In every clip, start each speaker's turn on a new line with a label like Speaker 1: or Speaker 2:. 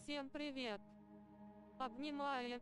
Speaker 1: Всем привет. Обнимает.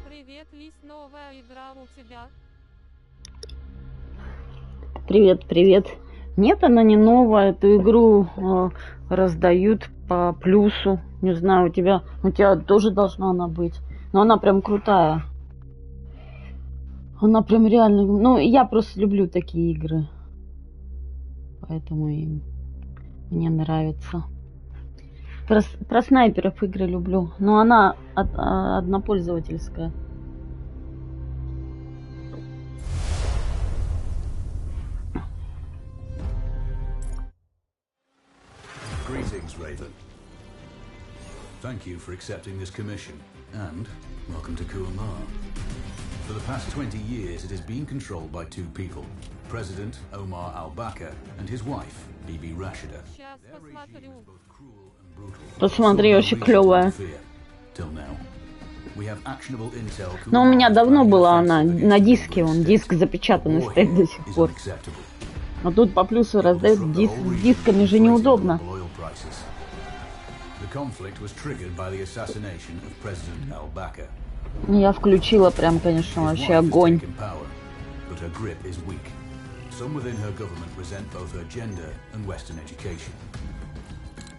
Speaker 1: Привет, Лис, новая игра у тебя?
Speaker 2: Привет, привет. Нет, она не новая. Эту игру раздают по плюсу. Не знаю, у тебя тоже должна она быть. Но она прям крутая. Она прям реально... Ну, я просто люблю такие игры. Поэтому и мне нравится. Про снайперов игры люблю. Но она однопользовательская.
Speaker 3: Greetings, Raven. Thank you for accepting this commission, and welcome to Kuamar. For the past 20 years, it has been controlled by two people, President Omar al-Bakr and his wife, Bibi Rashida.
Speaker 1: Сейчас посмотрю.
Speaker 2: Посмотри, очень клевая.
Speaker 3: Till now. We have actionable intel.
Speaker 2: Но у меня давно была она на диске, диск запечатанный стоит до сих пор. А тут по плюсу раздают с дисками же неудобно. Я включила прям, конечно, вообще огонь.
Speaker 3: Some within her government resent both her gender and Western education.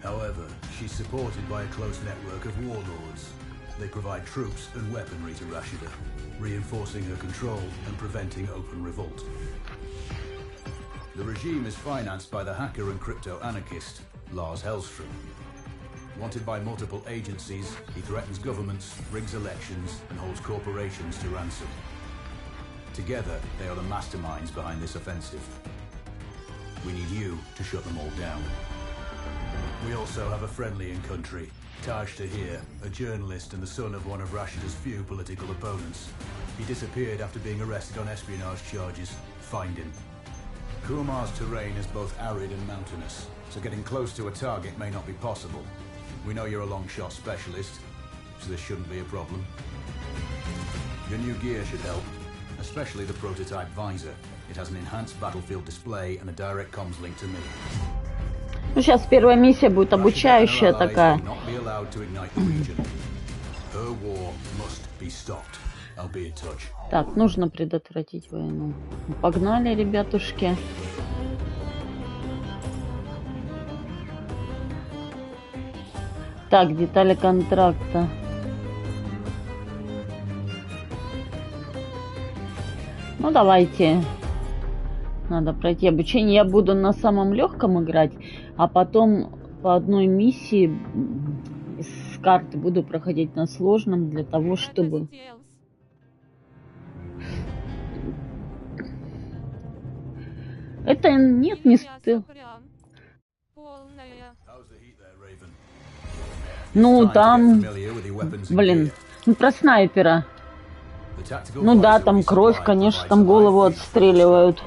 Speaker 3: However, she's supported by a close network of warlords. They provide troops and weaponry to Rashida, reinforcing her control and preventing open revolt. The regime is financed by the hacker and crypto-anarchist, Lars Hellstrom. Wanted by multiple agencies, he threatens governments, rigs elections, and holds corporations to ransom. Together, they are the masterminds behind this offensive. We need you to shut them all down. We also have a friendly in country, Taj Tahir, a journalist and the son of one of Rashida's few political opponents. He disappeared after being arrested on espionage charges. Find him. Kuamar's terrain is both arid and mountainous, so getting close to a target may not be possible. We know you're a long shot specialist, so this shouldn't be a problem. Your new gear should help, especially the prototype visor. It has an enhanced battlefield display and a direct comms link to me.
Speaker 2: Ну, сейчас первая миссия будет обучающая такая. Так, нужно предотвратить войну. Погнали, ребятушки. Так, детали контракта. Ну, давайте. Надо пройти обучение. Я буду на самом легком играть, а потом по одной миссии с карты буду проходить на сложном для того, чтобы... Это нет, не стыл. Ну, там... Блин, ну про снайпера. Ну да, там кровь, конечно, там голову отстреливают.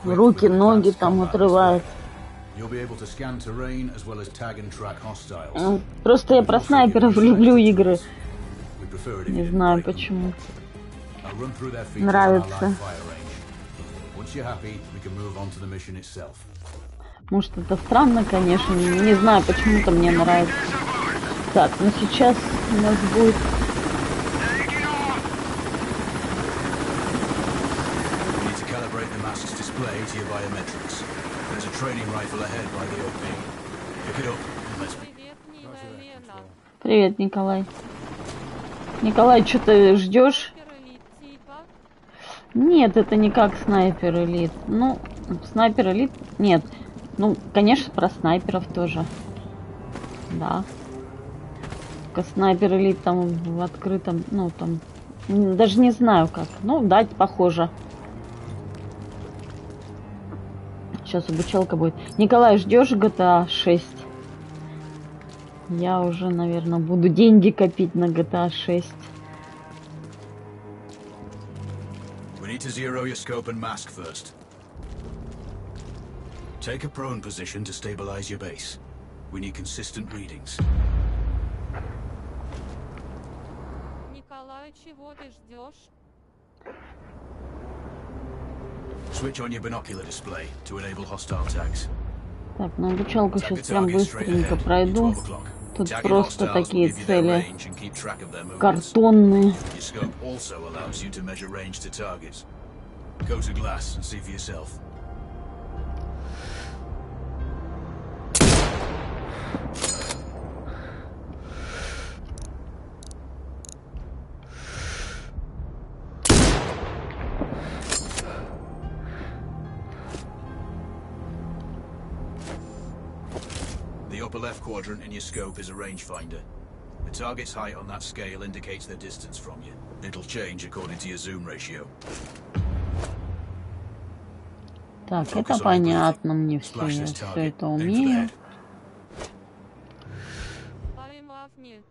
Speaker 2: Руки, ноги там отрывают. Просто я про снайперов люблю игры. Не знаю почему. Нравится. Может, это странно, конечно. Не знаю, почему-то мне нравится. Так, ну сейчас у нас будет...
Speaker 3: To your biometrics. There's a training rifle ahead by the OP. Pick it up and let's...
Speaker 2: Привет, Николай. Николай, что ты ждешь? Нет, это не как снайпер элит. Ну, снайпер элит... Нет. Ну, конечно, про снайперов тоже. Да. Только снайпер элит там в открытом... Ну, там Даже не знаю как. Ну, да, похоже. Сейчас обучалка будет. Николай, ждешь GTA 6? Я уже, наверное, буду деньги копить на GTA 6.
Speaker 3: We need to zero your scope and mask first. Take a prone position to stabilize your base. We need consistent readings.
Speaker 1: Николай, чего ты ждешь?
Speaker 3: Switch on your binocular display to enable hostile tags.
Speaker 2: Так, ну обучалку
Speaker 3: Tag the
Speaker 2: сейчас прям
Speaker 3: target straight
Speaker 2: быстренько
Speaker 3: ahead at
Speaker 2: пройду.
Speaker 3: 12 o'clock.
Speaker 2: Тут
Speaker 3: Tagging
Speaker 2: просто
Speaker 3: hostiles will
Speaker 2: такие
Speaker 3: give you their
Speaker 2: цели
Speaker 3: range and keep track of their movements.
Speaker 2: картонные.
Speaker 3: Your scope also allows you to measure range to targets. Go to glass and see for yourself. The upper left quadrant in your scope is a rangefinder. The target's height on that scale indicates their distance from you. It'll change according to your zoom ratio.
Speaker 2: Так,
Speaker 3: Focus
Speaker 2: это
Speaker 3: on your
Speaker 2: понятно
Speaker 3: breathing.
Speaker 2: мне все.
Speaker 3: Splash
Speaker 2: Я
Speaker 3: this
Speaker 2: все
Speaker 3: target.
Speaker 2: это
Speaker 3: Aim for the
Speaker 2: умею.
Speaker 3: head.
Speaker 1: Поймавни.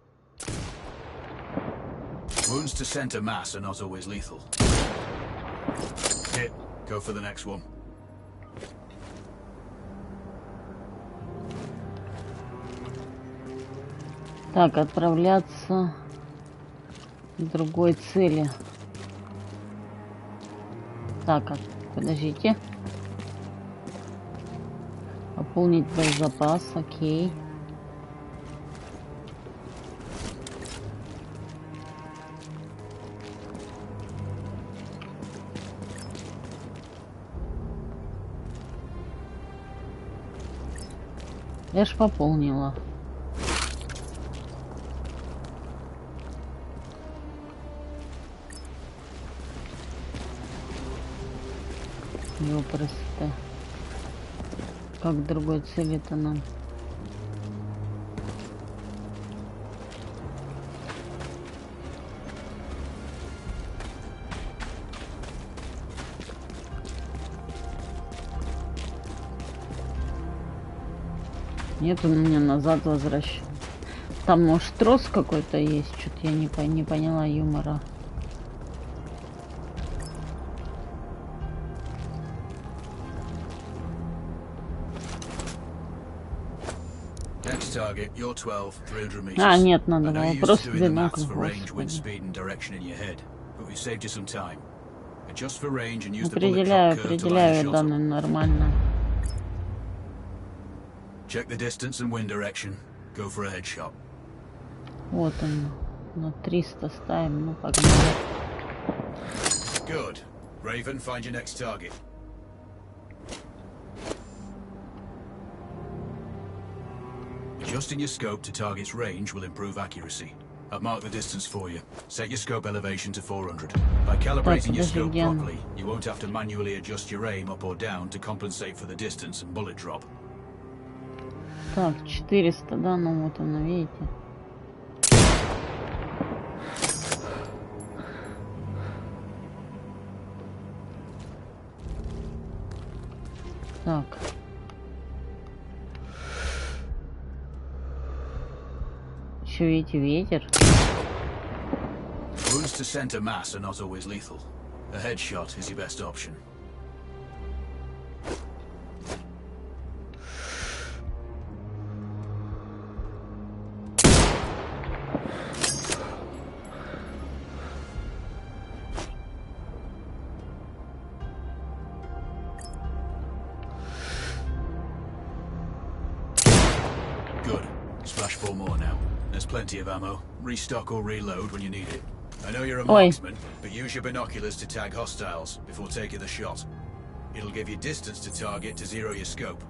Speaker 3: Wounds to center mass are not always lethal. Hit. Go for the next one.
Speaker 2: Так, отправляться к другой цели. Так, подождите. Пополнить боезапас, окей. Я ж пополнила. Ёпрст-то. Как к другой цели-то нам? Нет, у меня назад возвращается. Там, может, трос какой-то есть. Что-то я не поняла юмора.
Speaker 3: Next target, you're 12, 300 meters.
Speaker 2: А, нет,
Speaker 3: I
Speaker 2: надо
Speaker 3: know
Speaker 2: было
Speaker 3: you're used
Speaker 2: просто
Speaker 3: to doing the maths
Speaker 2: бинокль.
Speaker 3: for range, wind
Speaker 2: Господи.
Speaker 3: speed, and direction in your head, but we've saved you some time. Adjust for range and use the bullet
Speaker 2: Определяю,
Speaker 3: drop curve to line a
Speaker 2: определяю
Speaker 3: shot
Speaker 2: данные
Speaker 3: up.
Speaker 2: нормально.
Speaker 3: Check the distance and wind direction. Go for a headshot.
Speaker 2: Вот он. На 300 ставим. Ну, погнали.
Speaker 3: Good. Raven, find your next target. Adjusting your scope to target's range will improve accuracy. I've marked the distance for you. Set your scope elevation to 400. By calibrating your scope properly, you won't have to manually adjust your aim up or down to compensate for the distance and bullet drop.
Speaker 2: Так, 400, да, ну вот оно, видите. Так. Еще видите, ветер.
Speaker 3: Wounds to center mass are not always lethal. A headshot is your best option. Good. Splash 4 more now. There's plenty of ammo. Restock or reload when you need it. I know you're a marksman, but use your binoculars to tag hostiles before taking the shot. It'll give you distance to target to zero your scope.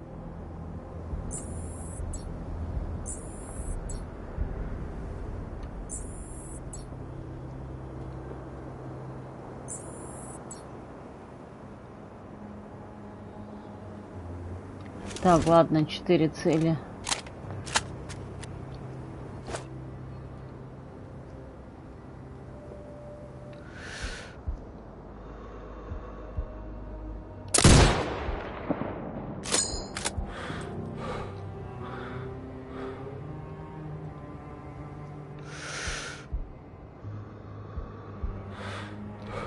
Speaker 2: Так, ладно, 4 цели.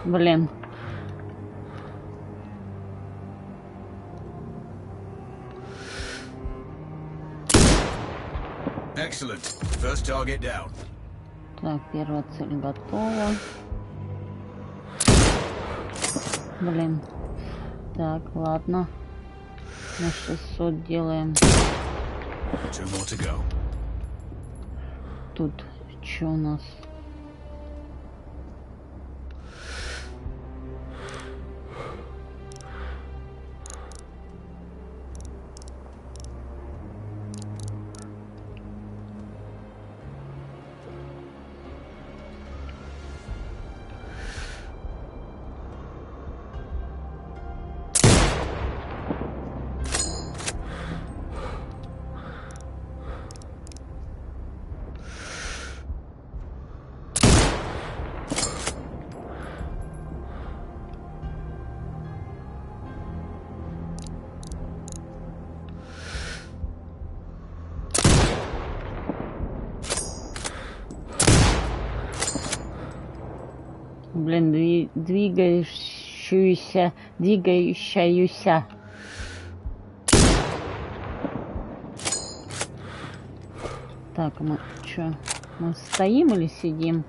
Speaker 2: Блин.
Speaker 3: Excellent. First target down.
Speaker 2: Так, первая цель готова. Блин. Так, ладно. На 600 делаем.
Speaker 3: Two more to go.
Speaker 2: Тут что у нас? Блин, двигающуюся. Так, мы что? Мы стоим или сидим?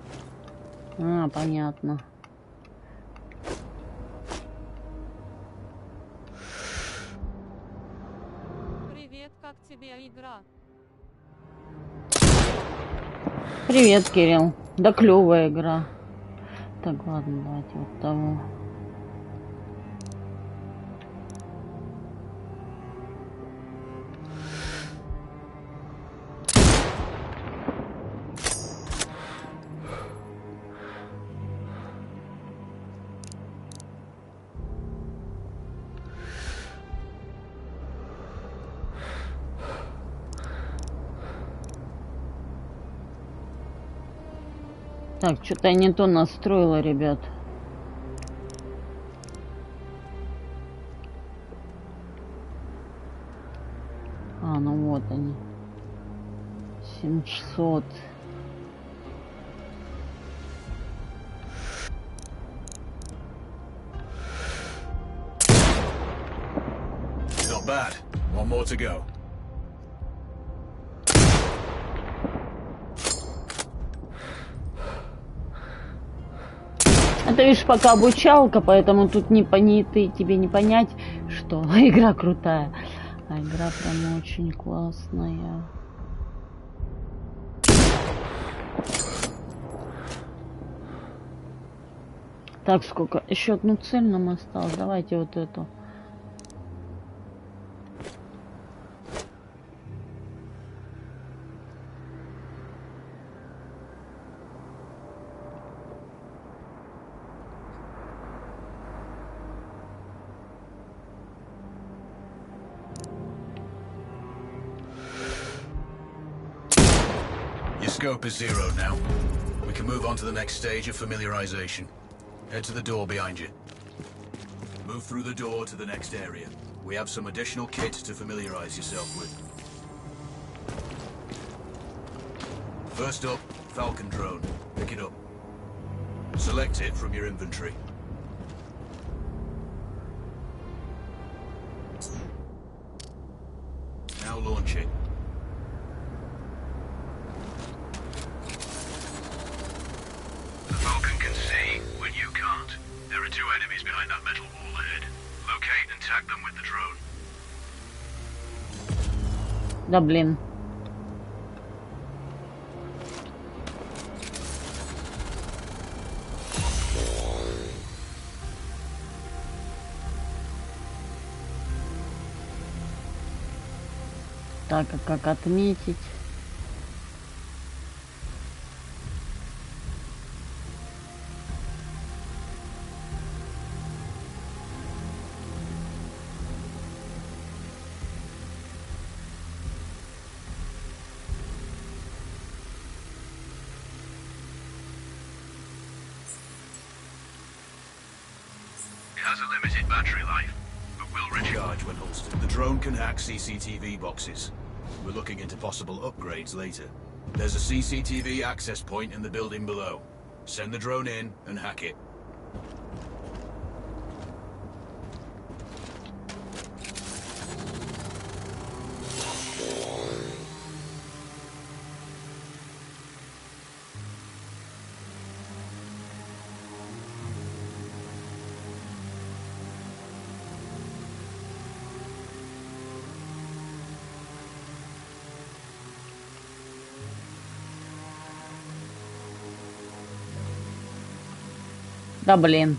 Speaker 2: А, понятно.
Speaker 1: Привет, как тебе игра?
Speaker 2: Привет, Кирилл. Да клевая игра. Так, ладно, давайте вот того. Так, что-то я не то настроила, ребят. А, ну вот они. 700.
Speaker 3: Not bad. One more to go.
Speaker 2: Это, видишь, пока обучалка, поэтому тут тебе не понять, что игра крутая. А игра прям очень классная. Так, сколько? Еще одну цель нам осталось. Давайте вот эту.
Speaker 3: Your scope is zeroed now. We can move on to the next stage of familiarization. Head to the door behind you. Move through the door to the next area. We have some additional kit to familiarize yourself with. First up, Falcon drone. Pick it up. Select it from your inventory. Now launch it. The Falcon can see when you can't. There are two enemies behind that metal wall ahead. Locate and tag them with the drone.
Speaker 2: Да блин. Так, а как отметить?
Speaker 3: It has a limited battery life, but will recharge when holstered. The drone can hack CCTV boxes. We're looking into possible upgrades later. There's a CCTV access point in the building below. Send the drone in and hack it.
Speaker 2: Да блин.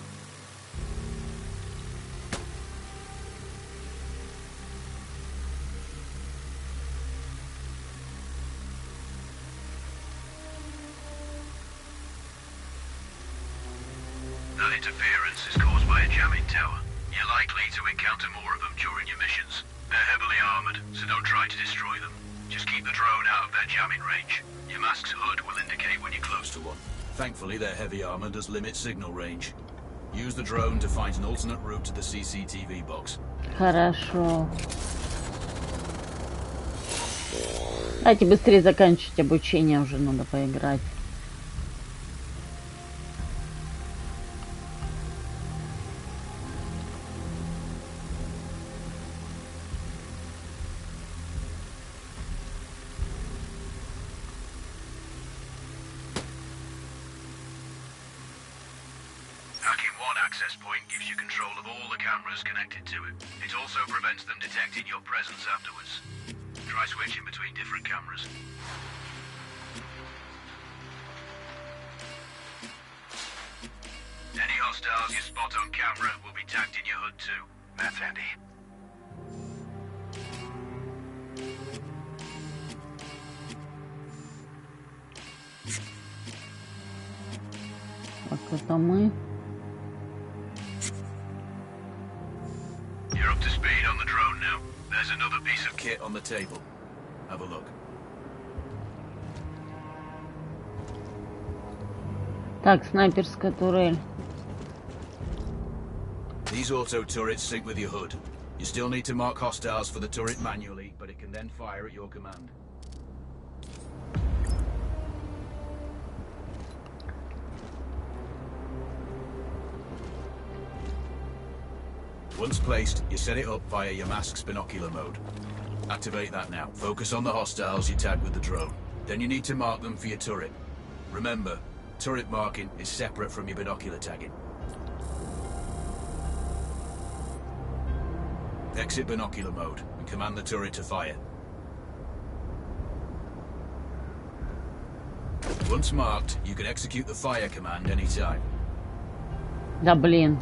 Speaker 3: That interference is caused by a jamming tower. You're likely to encounter more of them during your missions. They're heavily armored, so don't try to destroy them. Just keep the drone out of their jamming range. Your mask's hood will indicate when you're close to one. Thankfully, their heavy armor does limit signal range. Use the drone to find an alternate route to the CCTV box.
Speaker 2: Хорошо. Давайте быстрее заканчивать обучение, уже надо поиграть.
Speaker 3: Hacking one access point gives you control of all the cameras connected to it. It also prevents them detecting your presence afterwards. Try switching between different cameras. Any hostiles you spot on camera will be tagged in your hood too. That's handy.
Speaker 2: Так, это мы.
Speaker 3: You're up to speed on the drone now. There's another piece of kit on the table. Have a look.
Speaker 2: Так, снайперская турель.
Speaker 3: These auto turrets sync with your hood. You still need to mark hostiles for the turret manually, but it can then fire at your command. Once placed, you set it up via your mask's binocular mode. Activate that now. Focus on the hostiles you tag with the drone. Then you need to mark them for your turret. Remember, turret marking is separate from your binocular tagging. Exit binocular mode and command the turret to fire. Once marked, you can execute the fire command anytime.
Speaker 2: Да блин.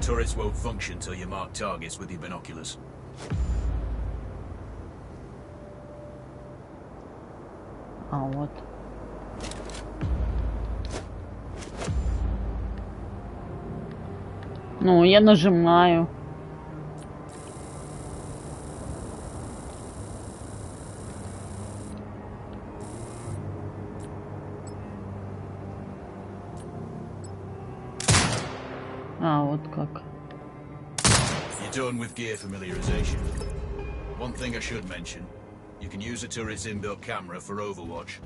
Speaker 3: Turrets won't function till you mark targets with your binoculars.
Speaker 2: А вот. Ну, я нажимаю. А, вот как.
Speaker 3: You're done with gear familiarization. One thing I should mention, you can use a turret's inbuilt camera for overwatch,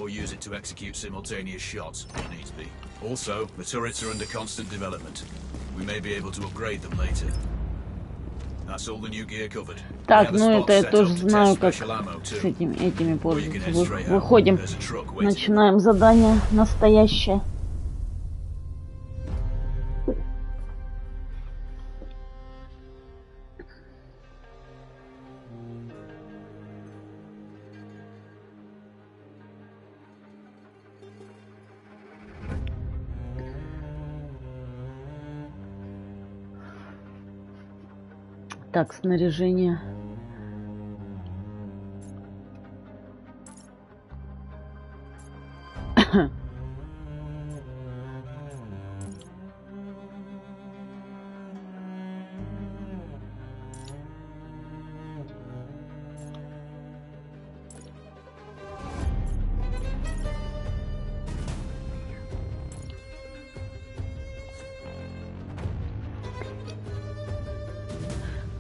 Speaker 3: or use it to execute simultaneous shots if needs be. Also, the turrets are under constant development. We may be able to upgrade them later. That's all the new gear covered.
Speaker 2: Так, ну это я тоже знаю, как с этими пользоваться. Выходим, начинаем задание настоящее. Так, снаряжение.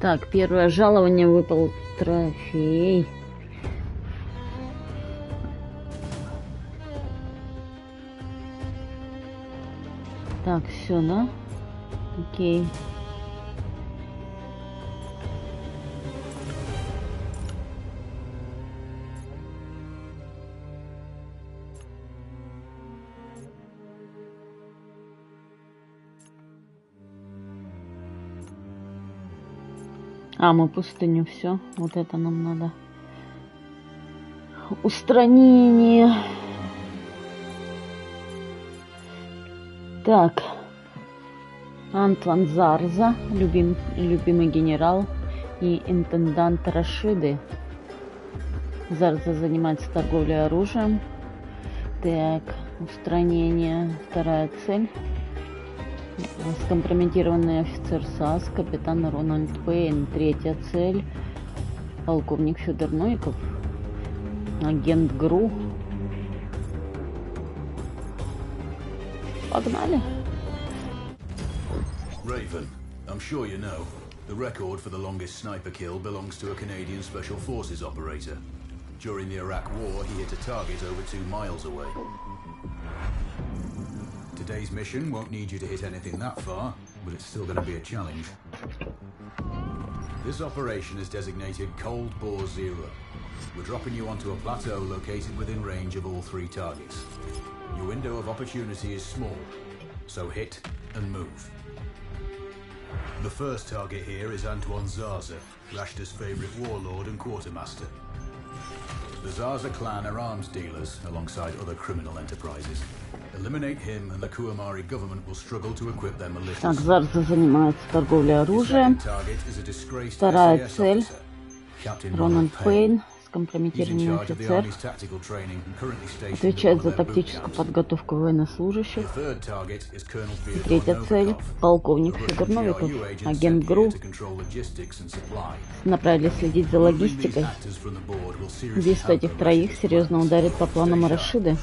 Speaker 2: Так, первое жалование выпал трофей. Так, все, да? Окей. А, мы пустыню, все. Вот это нам надо. Устранение. Так. Антван Зарза, любимый генерал и интендант Рашиды. Зарза занимается торговлей оружием. Так, устранение. Вторая цель. Скомпрометированный офицер САС, капитан Рональд Пейн. Третья цель. Полковник Федор Новиков. Агент ГРУ. Погнали.
Speaker 3: Raven, I'm sure you know, the record for the longest sniper kill belongs to a Canadian Special Forces operator. During the Iraq War, he hit a target over 2 miles away. Today's mission won't need you to hit anything that far, but it's still going to be a challenge. This operation is designated Cold Bore Zero. We're dropping you onto a plateau located within range of all 3 targets. Your window of opportunity is small, so hit and move. The first target here is Antoine Zarza, Rashta's favorite warlord and quartermaster. The Zarza clan are arms dealers alongside other criminal enterprises. Eliminate him and the Kuamari government will struggle to equip their militias.
Speaker 2: Так, Зарза занимается торговлей оружием. Вторая цель. Рональд Пейн, скомпрометированный офицер. Отвечает за тактическую подготовку военнослужащих. И третья цель. Полковник Федор Новиков, агент ГРУ. Направили следить за логистикой. Убийство этих троих серьезно ударит по планам Рашиды.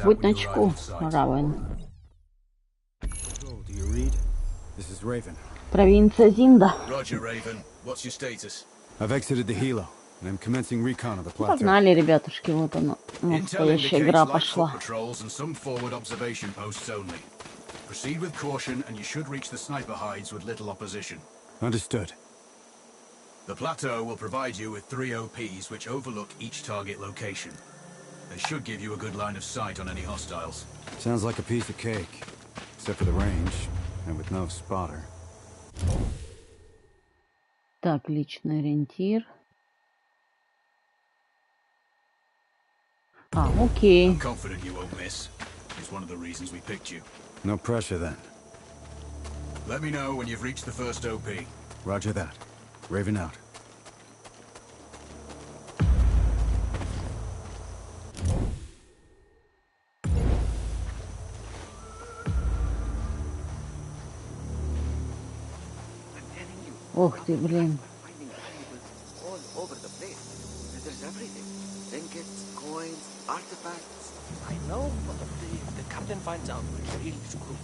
Speaker 2: Будь начеку, Равен. Провинция Зинда. Погнали, ребятушки, вот оно. Настоящая игра пошла.
Speaker 3: Proceed with caution and you should reach the sniper hides with little opposition.
Speaker 4: Understood.
Speaker 3: The plateau will provide you with 3 OPs which overlook each target location. They should give you a good line of sight on any hostiles.
Speaker 4: Sounds like a piece of cake. Except for the range, and with no spotter.
Speaker 2: Так, личный ориентир. А, окей.
Speaker 3: I'm confident you won't miss. It's one of the reasons we picked you.
Speaker 4: No pressure then.
Speaker 3: Let me know when you've reached the first OP.
Speaker 4: Roger that. Raven out.
Speaker 2: Ох ты, блин.
Speaker 5: All over the place. There's everything. Trinkets, coins, artifacts.
Speaker 6: I know, but if the captain finds out, we're really screwed.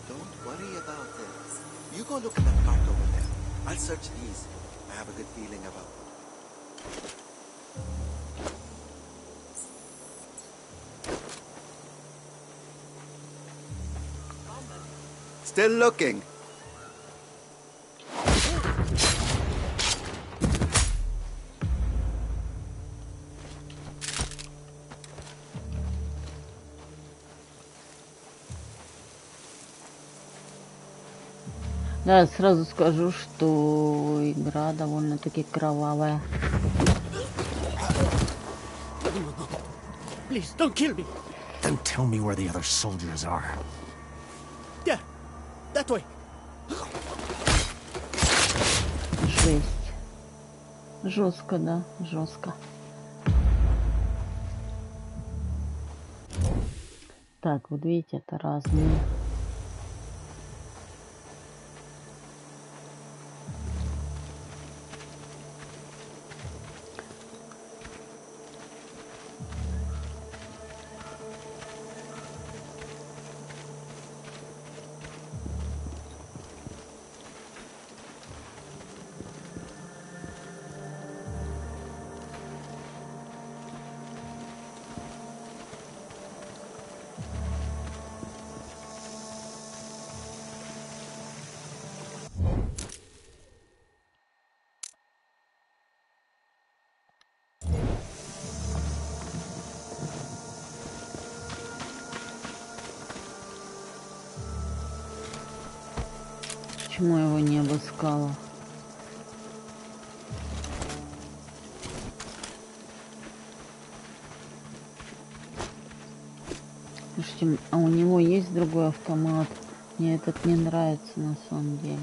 Speaker 5: Don't worry about this. You go look in that cart over there. I'll search these. I have a good feeling about them. Still looking.
Speaker 2: Да, сразу скажу, что игра довольно-таки кровавая.
Speaker 6: Please, don't kill me.
Speaker 7: Then tell me where the other soldiers are.
Speaker 6: Yeah, that way.
Speaker 2: Жесть. Жестко, да, жестко. Так, вот видите, это разные. Почему я его не обыскала? Слушайте, а у него есть другой автомат? Мне этот не нравится на самом деле.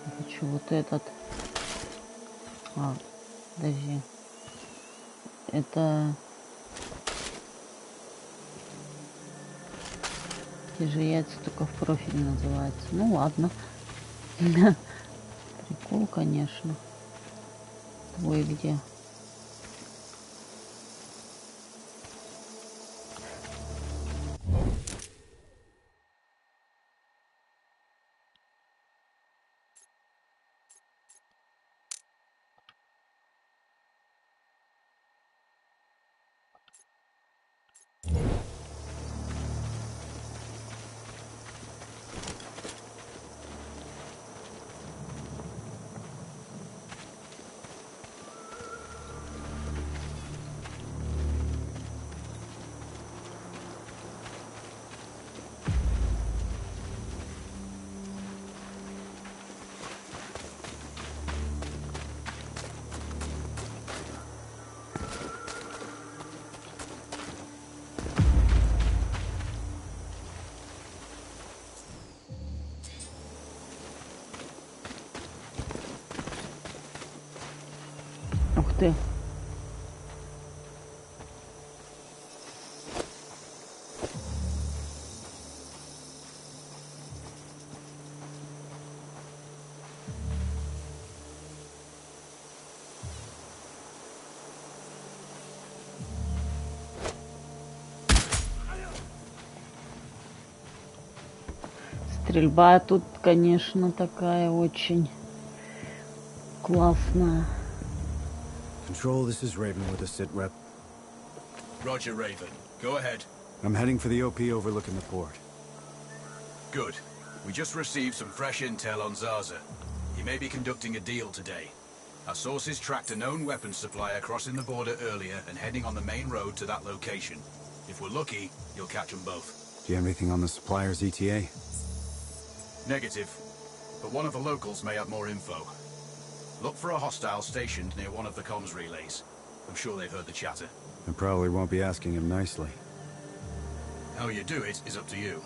Speaker 2: Я хочу вот этот. А, подожди. Это... Те же яйца, только в профиль называется. Ну ладно. Прикол, конечно. Твой где? Ух ты. Стрельба тут, конечно, такая очень классная.
Speaker 4: Control, this is Raven with a sit rep.
Speaker 3: Roger, Raven. Go ahead.
Speaker 4: I'm heading for the OP overlooking the port.
Speaker 3: Good. We just received some fresh intel on Zaza. He may be conducting a deal today. Our sources tracked a known weapons supplier crossing the border earlier and heading on the main road to that location. If we're lucky, you'll catch them both.
Speaker 4: Do you have anything on the supplier's ETA?
Speaker 3: Negative. But one of the locals may have more info. Look for a hostile stationed near one of the comms relays. I'm sure they've heard the chatter.
Speaker 4: I probably won't be asking him nicely.
Speaker 3: How you do it is up to you.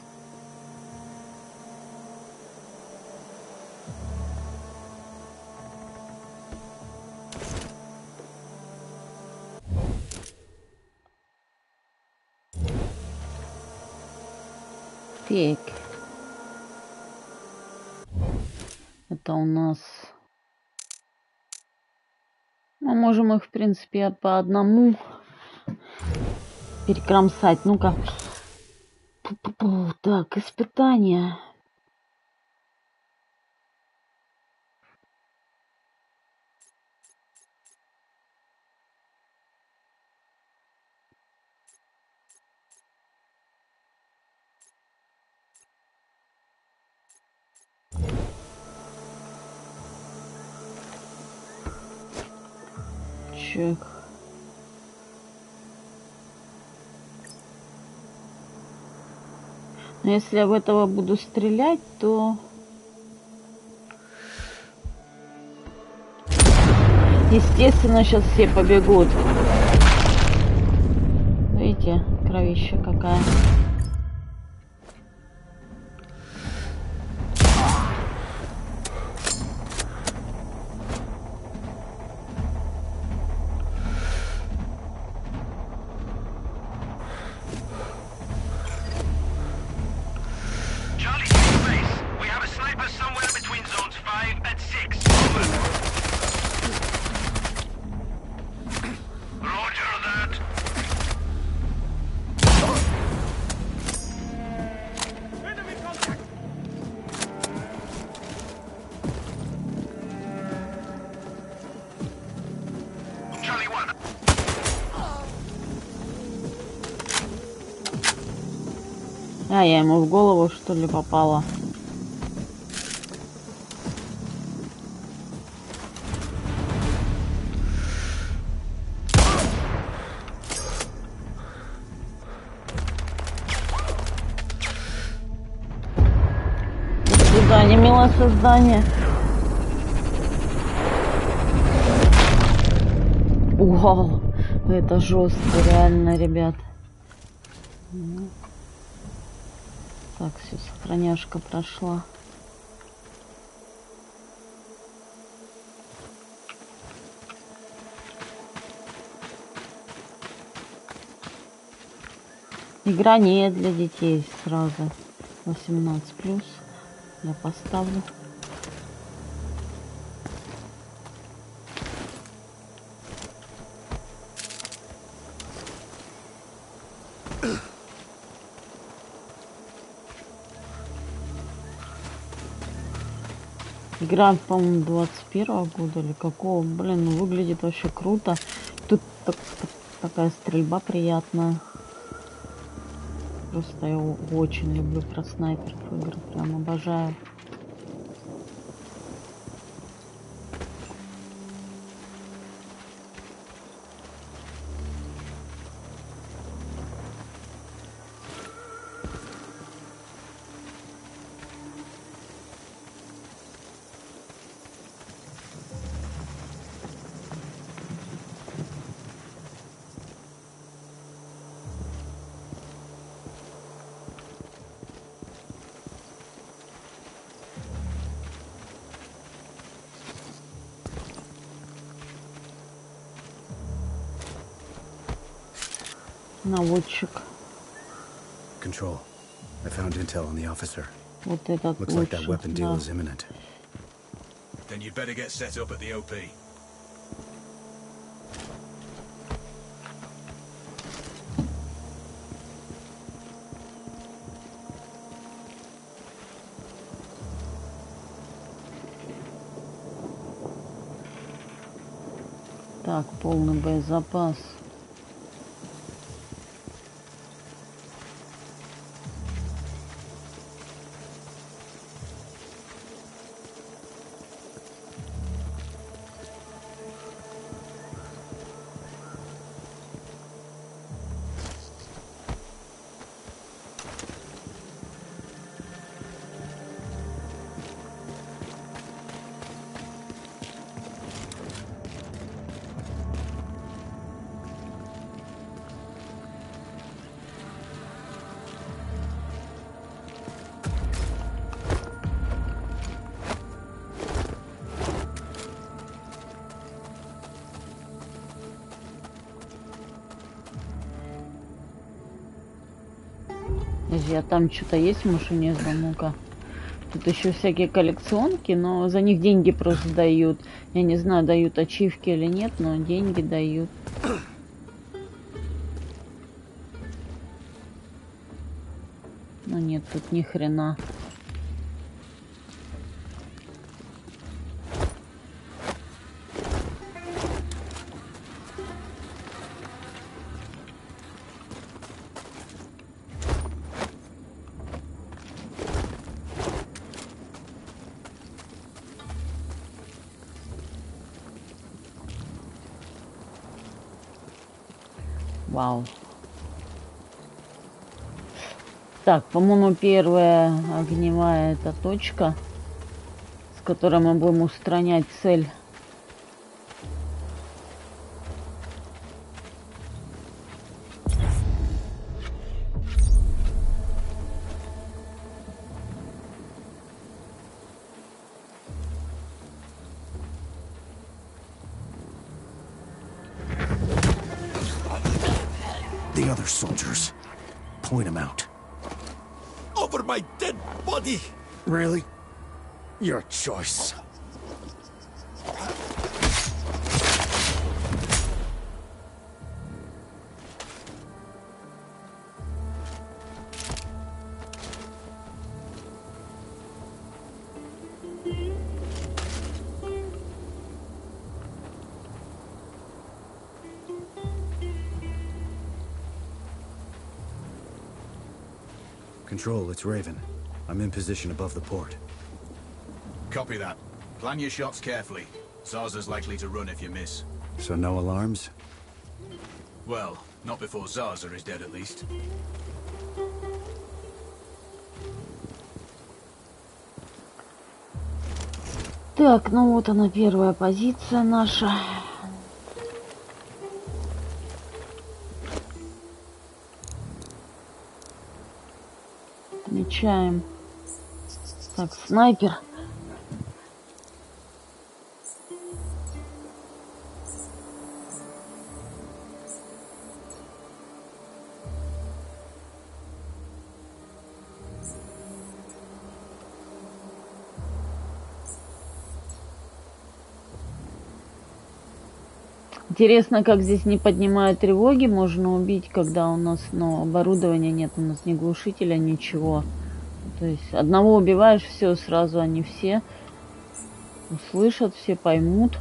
Speaker 2: Так. Это у нас... Мы можем их, в принципе, по одному перекромсать. Ну-ка. Так, испытания. Чек. Но если я в этого буду стрелять, то... Естественно, сейчас все побегут. Видите, кровища какая. А, я ему в голову, что ли, попала. До Создание, милое создание. Вау, это жестко, реально, ребят. Так, все, сохраняшка прошла. Игра не для детей сразу. 18+. Я поставлю. Игра, по-моему, 21-го года или какого. Блин, ну выглядит вообще круто. Тут такая стрельба приятная. Просто я очень люблю про снайперов игры. Прям обожаю. Наводчик.
Speaker 4: Control. I found intel on the officer.
Speaker 2: Вот этот
Speaker 4: Looks like that
Speaker 2: лучше,
Speaker 4: weapon deal
Speaker 2: да.
Speaker 4: is imminent.
Speaker 3: Then you'd better get set up at the OP.
Speaker 2: Так, полный боезапас. Друзья, там что-то есть в машине, ну-ка. Тут еще всякие коллекционки, но за них деньги просто дают. Я не знаю, дают ачивки или нет, но деньги дают. Ну нет, тут ни хрена. Вау. Так, по-моему, первая огневая это точка, с которой мы будем устранять цель.
Speaker 7: The other soldiers. Point them out.
Speaker 5: Over my dead body!
Speaker 7: Really? Your choice.
Speaker 4: Control, it's Raven. I'm in position above the port.
Speaker 3: Copy that. Plan your shots carefully. Zarza's likely to run if you miss.
Speaker 4: So no alarms?
Speaker 3: Well, not before Zarza is dead at least.
Speaker 2: Так, ну вот она, первая позиция наша. Отмечаем. Так, снайпер. Интересно, как здесь не поднимают тревоги, можно убить, когда у нас, ну, оборудования нет, у нас ни глушителя, ничего. То есть одного убиваешь, все, сразу они все услышат, все поймут.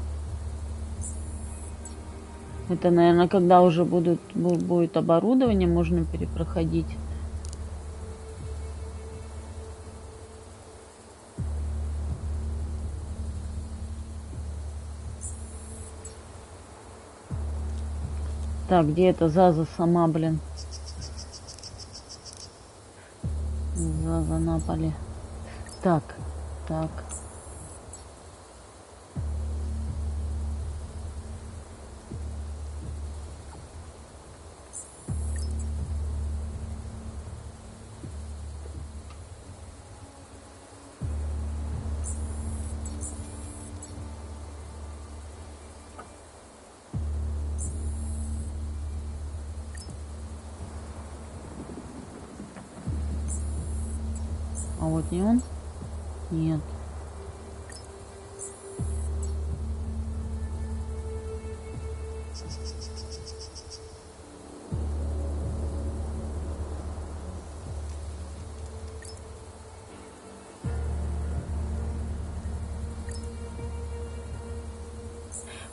Speaker 2: Это, наверное, когда уже будет оборудование, можно перепроходить. Так, где эта Заза сама, блин? Заза напали. Так, так. А вот не он? Нет.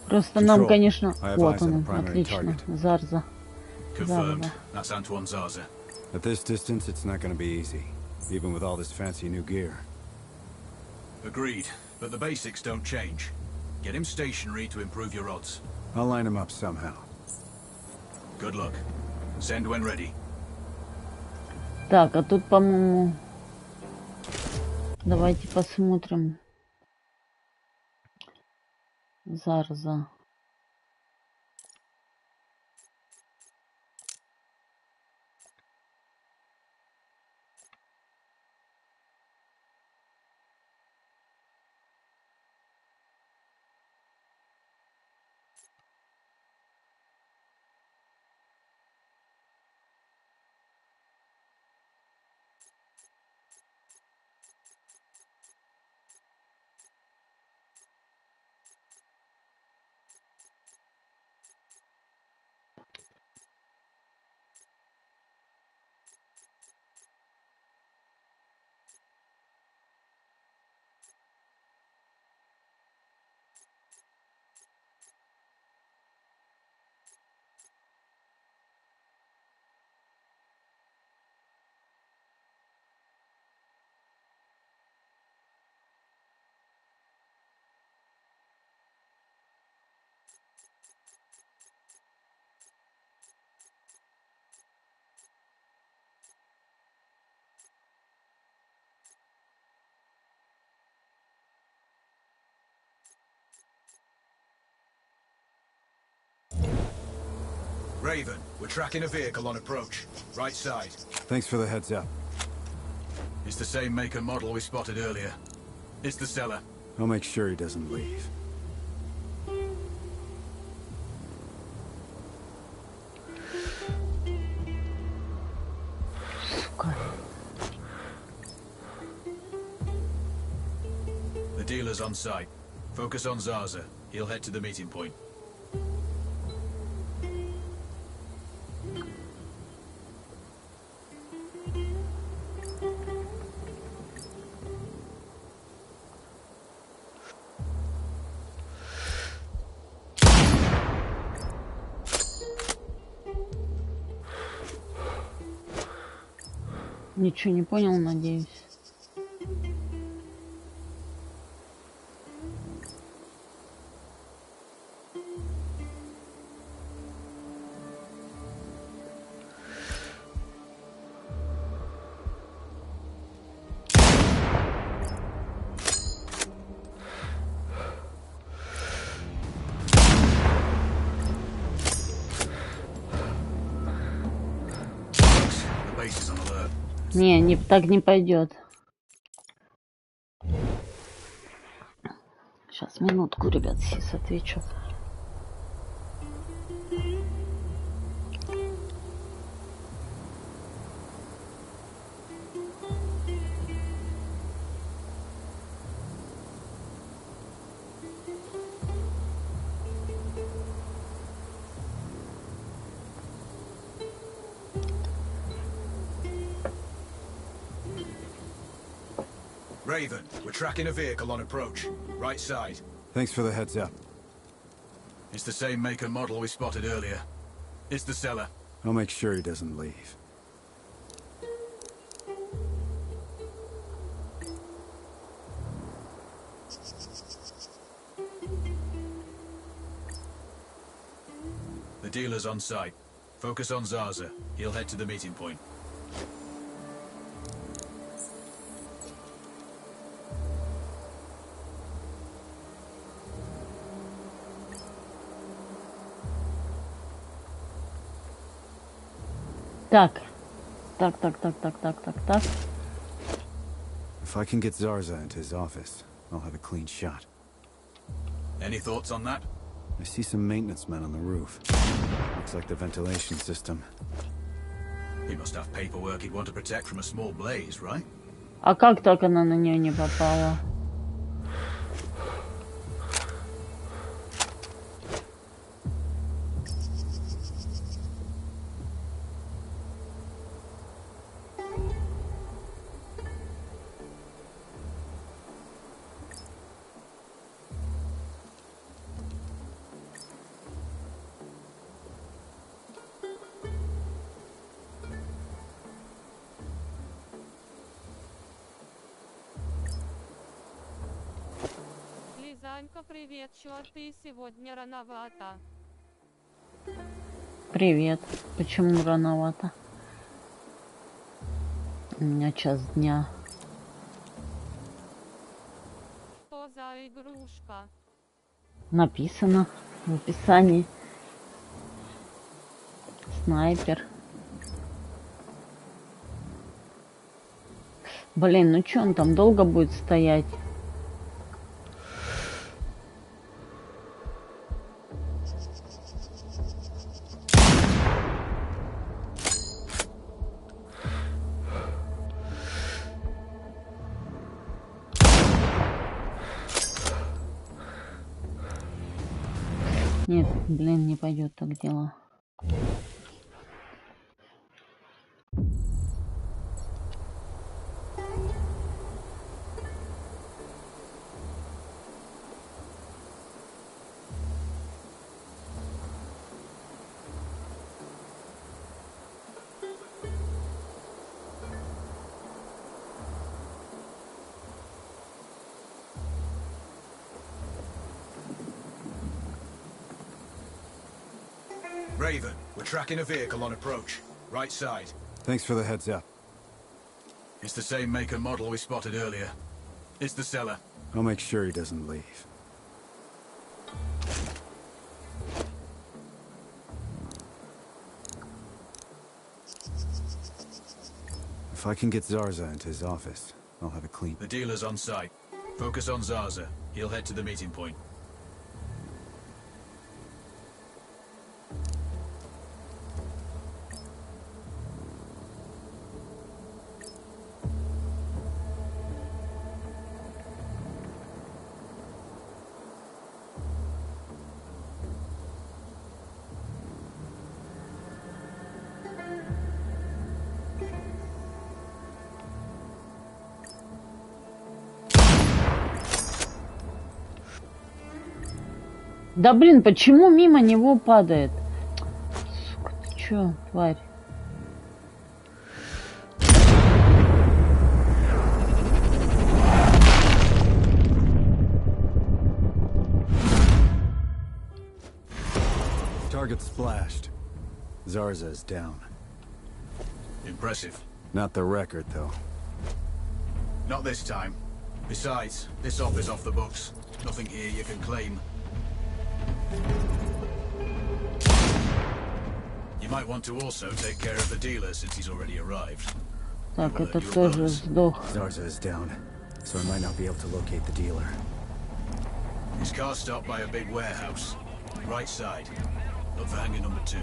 Speaker 2: Просто нам, конечно... Вот он, отлично. Зарза.
Speaker 3: Confirmed. That's Antoine Zaza.
Speaker 4: At this distance, it's not going to be easy, even with all this fancy new gear.
Speaker 3: Agreed, but the basics don't change. Get him stationary to improve your odds.
Speaker 4: I'll line him up somehow.
Speaker 3: Good luck. Send when ready.
Speaker 2: Так, а тут, по-моему... Давайте посмотрим. Зарза.
Speaker 3: Raven, we're tracking a vehicle on approach. Right side.
Speaker 4: Thanks for the heads up.
Speaker 3: It's the same make and model we spotted earlier. It's the seller.
Speaker 4: I'll make sure he doesn't leave.
Speaker 3: The dealer's on site. Focus on Zaza. He'll head to the meeting point.
Speaker 2: Ничего не понял, надеюсь. Не, так не пойдет. Сейчас, минутку, ребят, сейчас отвечу.
Speaker 3: Raven, we're tracking a vehicle on approach. Right side.
Speaker 4: Thanks for the heads up.
Speaker 3: It's the same make and model we spotted earlier. It's the seller.
Speaker 4: I'll make sure he doesn't leave.
Speaker 3: The dealer's on site. Focus on Zaza. He'll head to the meeting point.
Speaker 2: Так.
Speaker 4: If I can get Zarza into his office, I'll have a clean shot.
Speaker 3: Any thoughts on that?
Speaker 4: I see some maintenance men on the roof. Looks like the ventilation system.
Speaker 3: He must have paperwork he'd want to protect from a small blaze, right?
Speaker 2: А как так она на нее не попала?
Speaker 1: Лизанька, привет, чё ты сегодня рановато?
Speaker 2: Привет. Почему рановато? У меня час дня.
Speaker 1: Что за игрушка?
Speaker 2: Написано в описании. Снайпер. Блин, ну чё он там долго будет стоять? Нет, блин, не пойдет так дело.
Speaker 3: Raven, we're tracking a vehicle on approach. Right side.
Speaker 4: Thanks for the heads up.
Speaker 3: It's the same make and model we spotted earlier. It's the seller.
Speaker 4: I'll make sure he doesn't leave. If I can get Zarza into his office, I'll have a clean...
Speaker 3: The dealer's on site. Focus on Zaza. He'll head to the meeting point.
Speaker 2: Да блин, почему мимо него падает? Сука, ты чё, тварь?
Speaker 4: Target splashed. Zarza is down.
Speaker 3: Impressive.
Speaker 4: Not the record, though.
Speaker 3: Not this time. Besides, this op is off the books. Nothing here you can claim. You might want to also take care of the dealer since he's already arrived.
Speaker 2: Так,
Speaker 3: But
Speaker 2: этот
Speaker 3: your
Speaker 2: тоже
Speaker 3: bonus.
Speaker 2: сдох.
Speaker 4: Zarza is down, so I might not be able to locate the dealer.
Speaker 3: His car stopped by a big warehouse. Right side. Look for hangar number 2.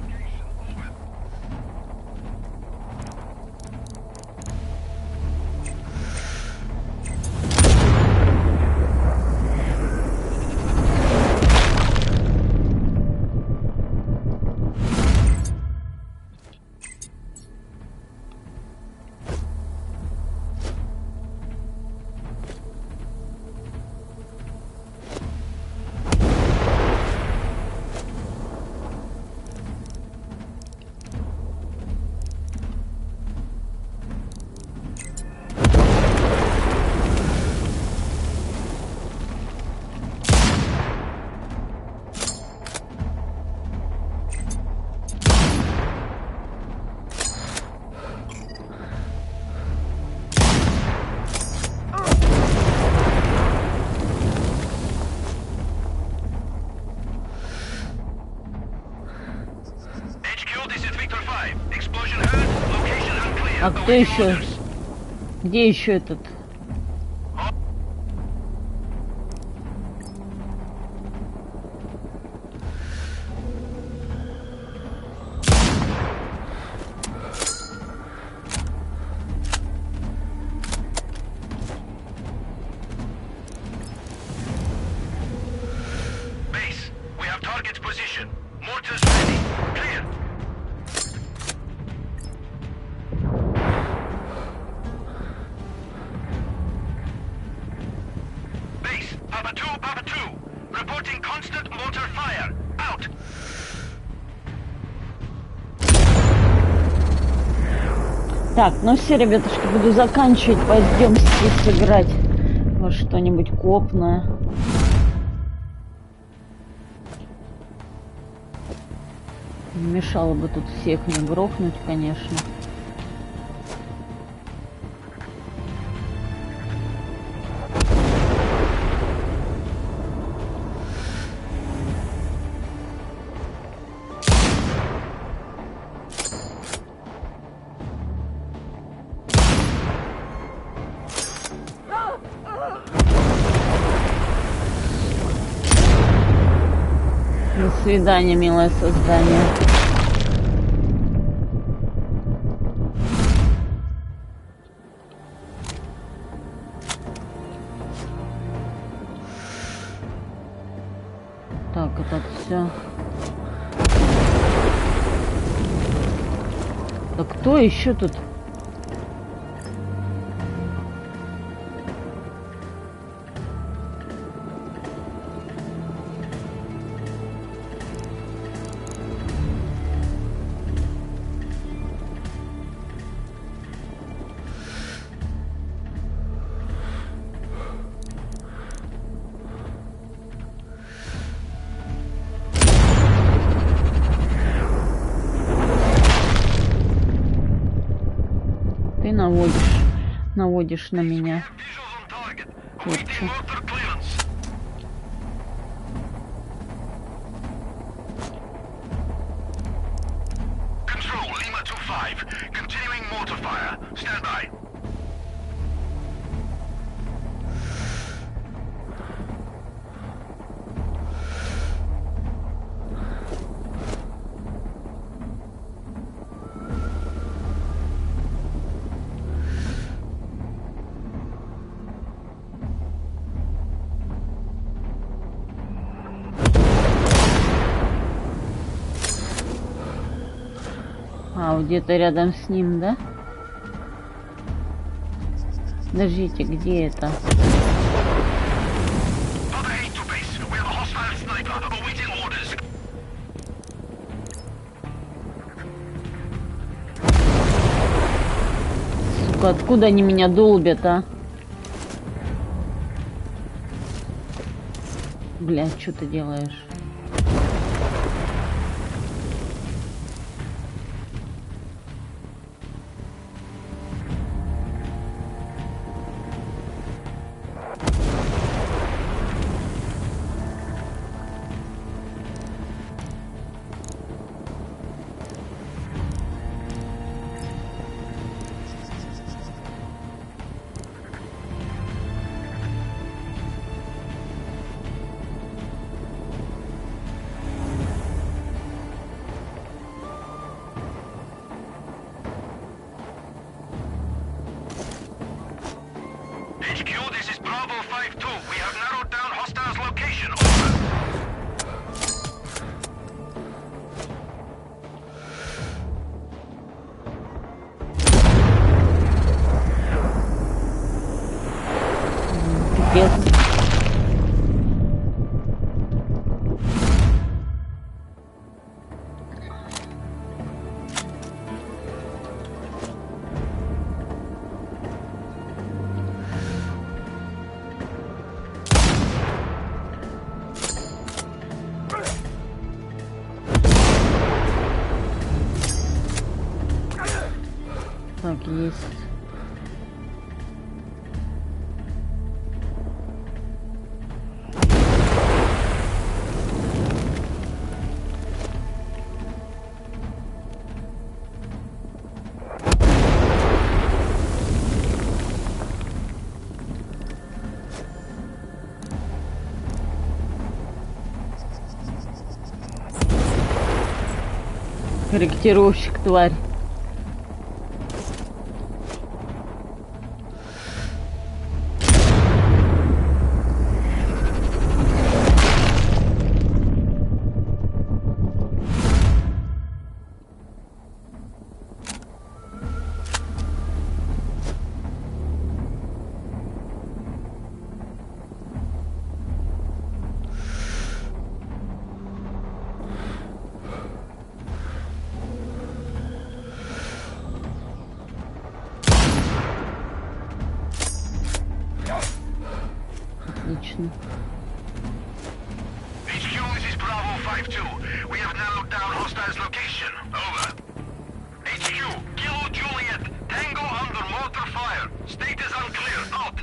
Speaker 2: А кто еще? Где еще этот?
Speaker 8: Base, we have target's position. Mortars ready. Clear. Base, Papa 2. Reporting constant mortar fire. Out.
Speaker 2: Так, ну все, ребятушки, буду заканчивать. Пойдем сыграть во что-нибудь копное. Не мешало бы тут всех не грохнуть, конечно. До свидания, милое создание. Так, это все. Да кто еще тут? Ты наводишь на меня. Kurczę.
Speaker 8: Control, Lima 2-5. Continuing mortar fire. Stand by.
Speaker 2: А, где-то рядом с ним, да? Подождите, где это? Сука, откуда они меня долбят, а? Блядь, что ты делаешь?
Speaker 8: HQ, this is Bravo 5-2. We have narrowed down hostiles' location. Over.
Speaker 2: Пипец. Так, есть. Корректировщик, тварь. Отлично.
Speaker 8: HQ, this is Bravo 5-2. We have narrowed down hostiles' location. Over. HQ, Kilo Juliet. Tango under mortar fire. Status unclear. Out.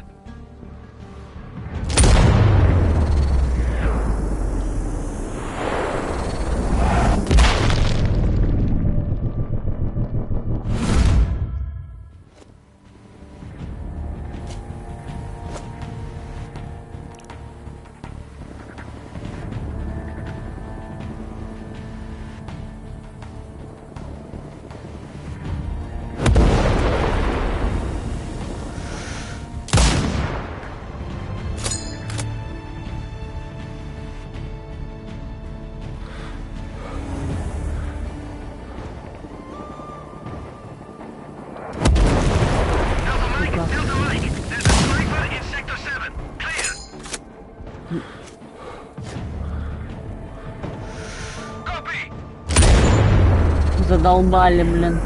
Speaker 8: Delta Mike, there's a sniper in Sector 7. Clear. Copy.
Speaker 2: Задолбали, блин.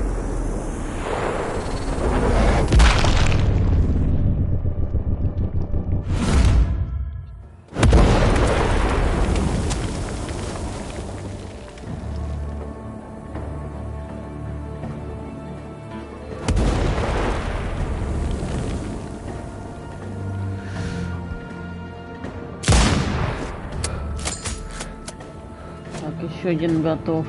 Speaker 2: Так, еще один готов.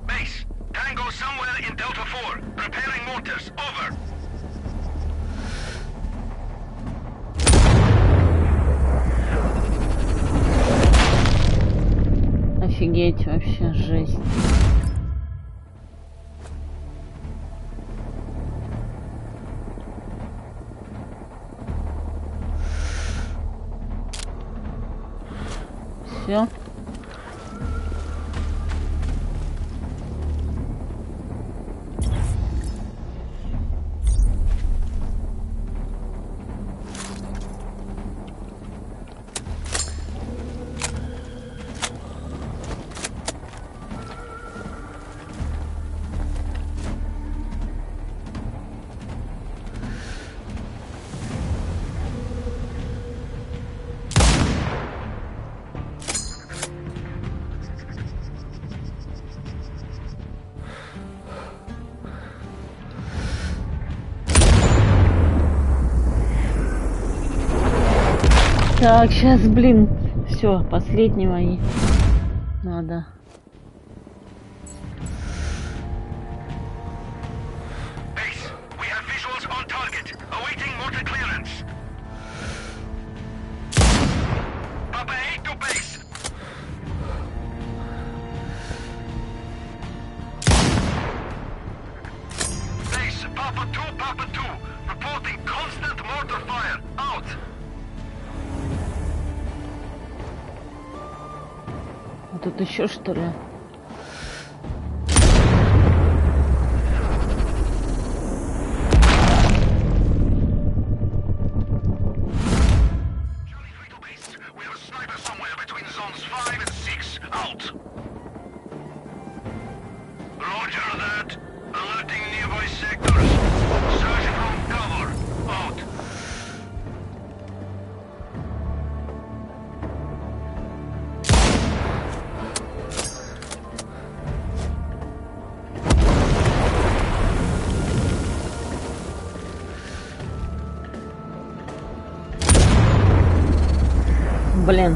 Speaker 8: Base, Tango somewhere in Delta 4. Preparing mortars. Over.
Speaker 2: Офигеть, вообще жесть. Все. Так, сейчас, блин, все, последнего и надо.
Speaker 8: Papa 2. Reporting constant mortar fire. Out.
Speaker 2: А тут еще что ли?
Speaker 8: Charlie 3 to base. We have a sniper somewhere between zones 5 and 6. Out. Roger that. Alerting nearby sectors. Search from cover. Out.
Speaker 2: Блин.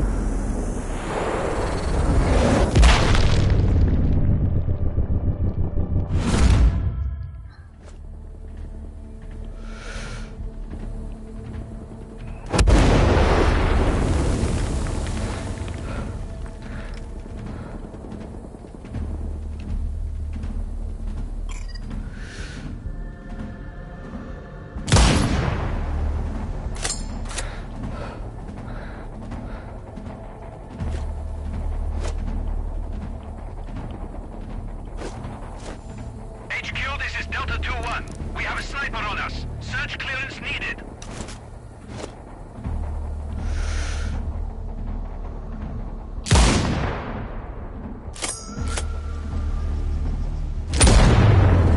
Speaker 8: HQ, this is Delta 2-1. We have a sniper on us. Search clearance needed.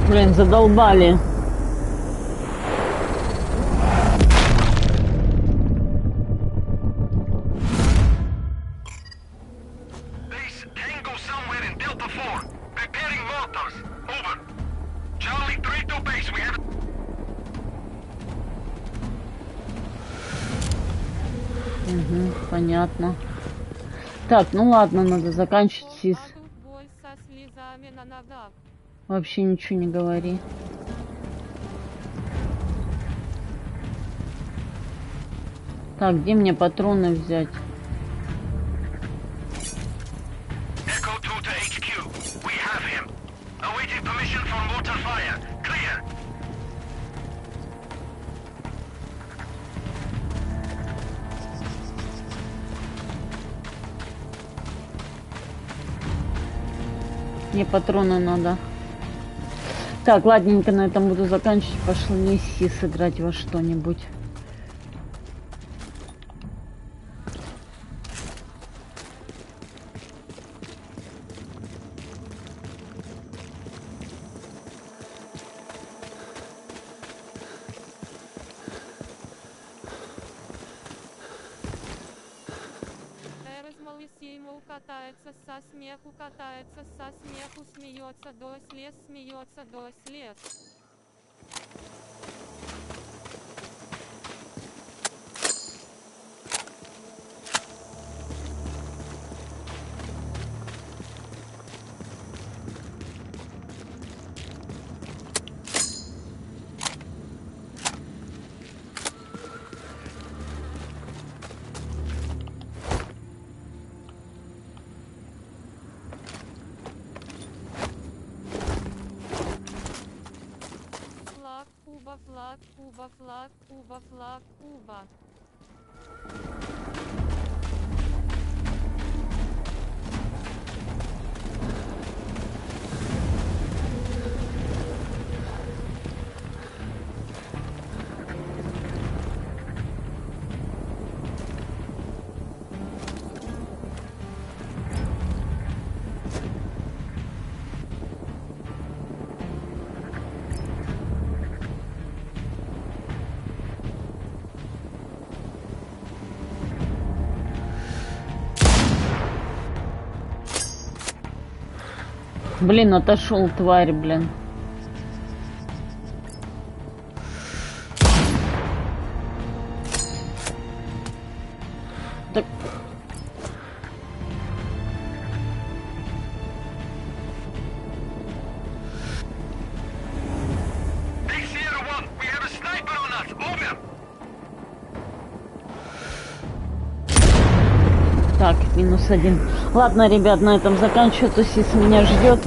Speaker 2: Блин, задолбали.
Speaker 8: Base Tango somewhere in Delta 4. Preparing mortars. Over. Charlie 3 to base. We have...
Speaker 2: Угу, понятно. Так, ну ладно, надо заканчивать сис.
Speaker 1: А тут боль со слезами на ногах.
Speaker 2: Вообще ничего не говори. Так, где мне патроны взять?
Speaker 8: Echo 2 to HQ. We have him. Awaiting permission for mortar fire. Clear.
Speaker 2: Мне патроны надо. Так, ладненько, на этом буду заканчивать. Пошли сис сыграть во что-нибудь.
Speaker 1: Ему катается со смеху, смеется до слез. Куба.
Speaker 2: Блин, отошел, тварь, блин. Так. Так, -1. Ладно, ребят, на этом заканчиваю. Тусис меня ждет.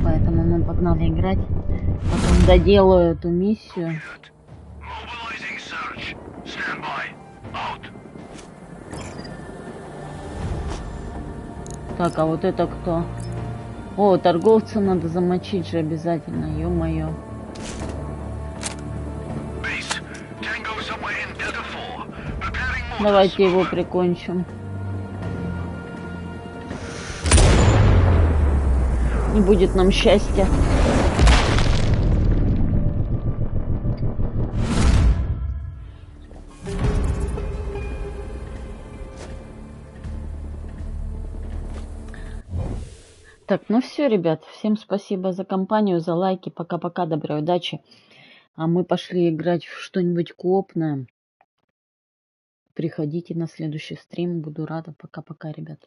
Speaker 2: Поэтому мы погнали играть. Потом доделаю эту миссию.
Speaker 8: Mobilizing search. Stand by. Out.
Speaker 2: Так, а вот это кто? О, торговца надо замочить же обязательно, ё-моё.
Speaker 8: Base. Tango somewhere in Delta 4. Preparing mortars.
Speaker 2: Давайте его прикончим. Не будет нам счастья. Так, ну все, ребят, всем спасибо за компанию, за лайки, пока-пока, доброй удачи. А мы пошли играть в что-нибудь коопное. Приходите на следующий стрим, буду рада. Пока-пока, ребят.